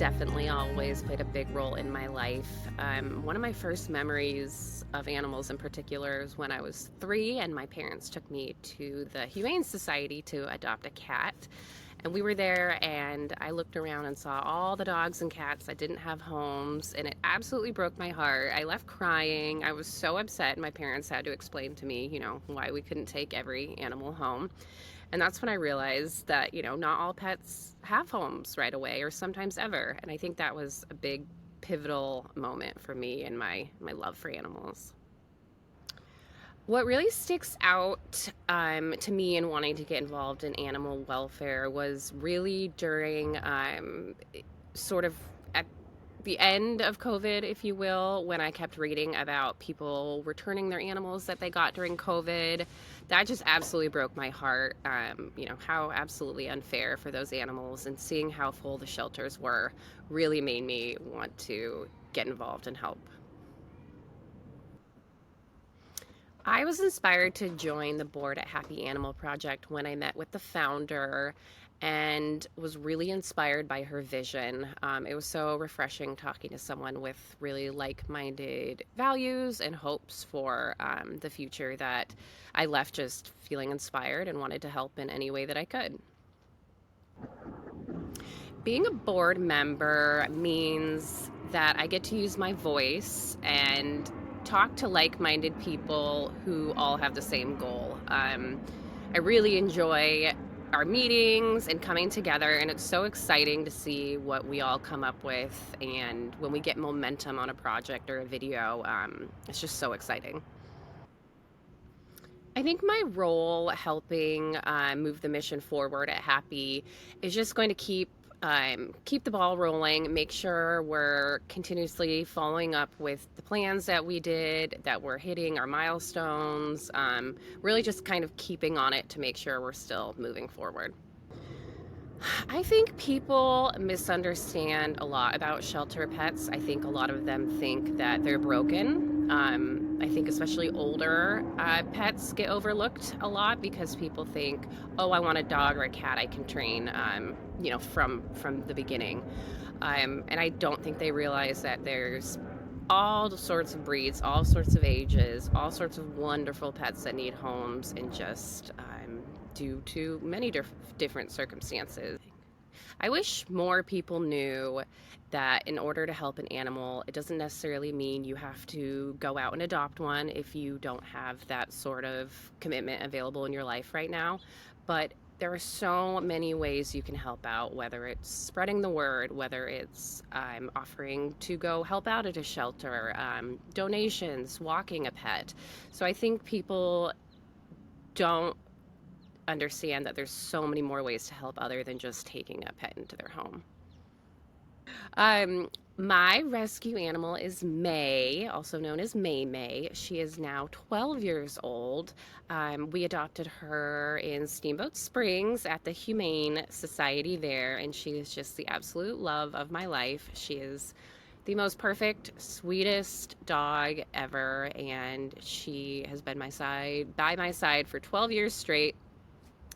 definitely always played a big role in my life. One of my first memories of animals in particular is when I was 3 and my parents took me to the Humane Society to adopt a cat. And we were there and I looked around and saw all the dogs and cats that didn't have homes, and it absolutely broke my heart. I left crying. I was so upset. My parents had to explain to me, why we couldn't take every animal home. And that's when I realized that, not all pets have homes right away or sometimes ever. And I think that was a big pivotal moment for me and my love for animals. What really sticks out to me in wanting to get involved in animal welfare was really during sort of at the end of COVID, if you will, when I kept reading about people returning their animals that they got during COVID. That just absolutely broke my heart. How absolutely unfair for those animals, and seeing how full the shelters were really made me want to get involved and help. I was inspired to join the board at Happy Animal Project when I met with the founder and was really inspired by her vision. It was so refreshing talking to someone with really like minded values and hopes for the future that I left just feeling inspired and wanted to help in any way that I could. Being a board member means that I get to use my voice and talk to like minded people who all have the same goal. I really enjoy our meetings and coming together, and it's so exciting to see what we all come up with. And when we get momentum on a project or a video, it's just so exciting. I think my role helping move the mission forward at Happy is just going to keep the ball rolling, make sure we're continuously following up with the plans that we did, that we're hitting our milestones, really just kind of keeping on it to make sure we're still moving forward. I think people misunderstand a lot about shelter pets. I think a lot of them think that they're broken. I think especially older pets get overlooked a lot because people think, oh, I want a dog or a cat I can train, from the beginning. And I don't think they realize that there's all sorts of breeds, all sorts of ages, all sorts of wonderful pets that need homes, and just due to many different circumstances. I wish more people knew that in order to help an animal, it doesn't necessarily mean you have to go out and adopt one if you don't have that sort of commitment available in your life right now. But there are so many ways you can help out, whether it's spreading the word, whether it's offering to go help out at a shelter, donations, walking a pet. So I think people don't understand that there's so many more ways to help other than just taking a pet into their home. Um, my rescue animal is May, also known as May May. She is now 12 years old. We adopted her in Steamboat Springs at the Humane Society there, and she is just the absolute love of my life. She is the most perfect, sweetest dog ever, and she has been by my side for 12 years straight.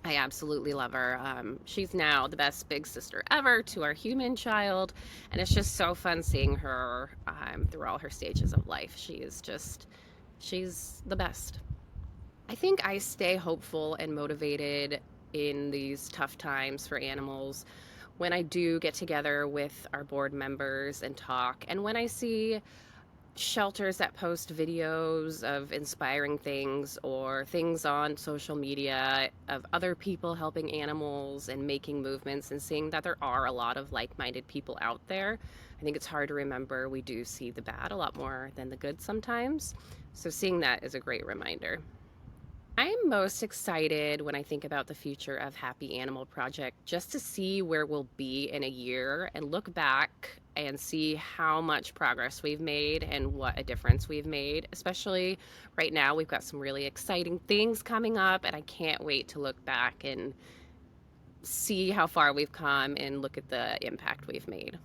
I absolutely love her. She's now the best big sister ever to our human child, and it's just so fun seeing her through all her stages of life. She's the best. I think I stay hopeful and motivated in these tough times for animals when I do get together with our board members and talk, and when I see shelters that post videos of inspiring things or things on social media of other people helping animals and making movements, and seeing that there are a lot of like-minded people out there. I think it's hard to remember we do see the bad a lot more than the good sometimes. So seeing that is a great reminder. I'm most excited when I think about the future of Happy Animal Project, just to see where we'll be in a year and look back and see how much progress we've made and what a difference we've made. Especially right now, we've got some really exciting things coming up, and I can't wait to look back and see how far we've come and look at the impact we've made.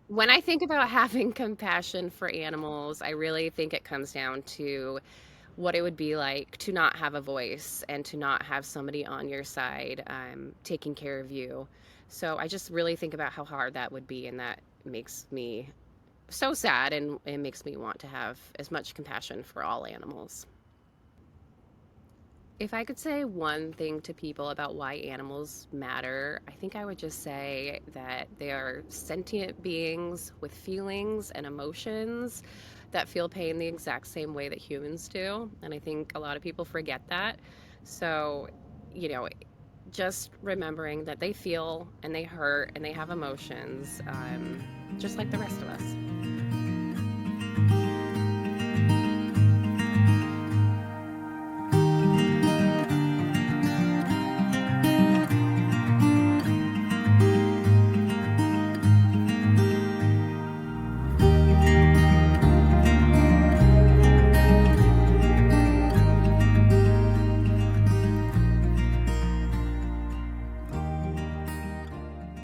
When I think about having compassion for animals, I really think it comes down to what it would be like to not have a voice and to not have somebody on your side taking care of you. So I just really think about how hard that would be, and that makes me so sad, and it makes me want to have as much compassion for all animals. If I could say one thing to people about why animals matter, I think I would just say that they are sentient beings with feelings and emotions that feel pain the exact same way that humans do. And I think a lot of people forget that. So, you know, just remembering that they feel and they hurt and they have emotions, just like the rest of us.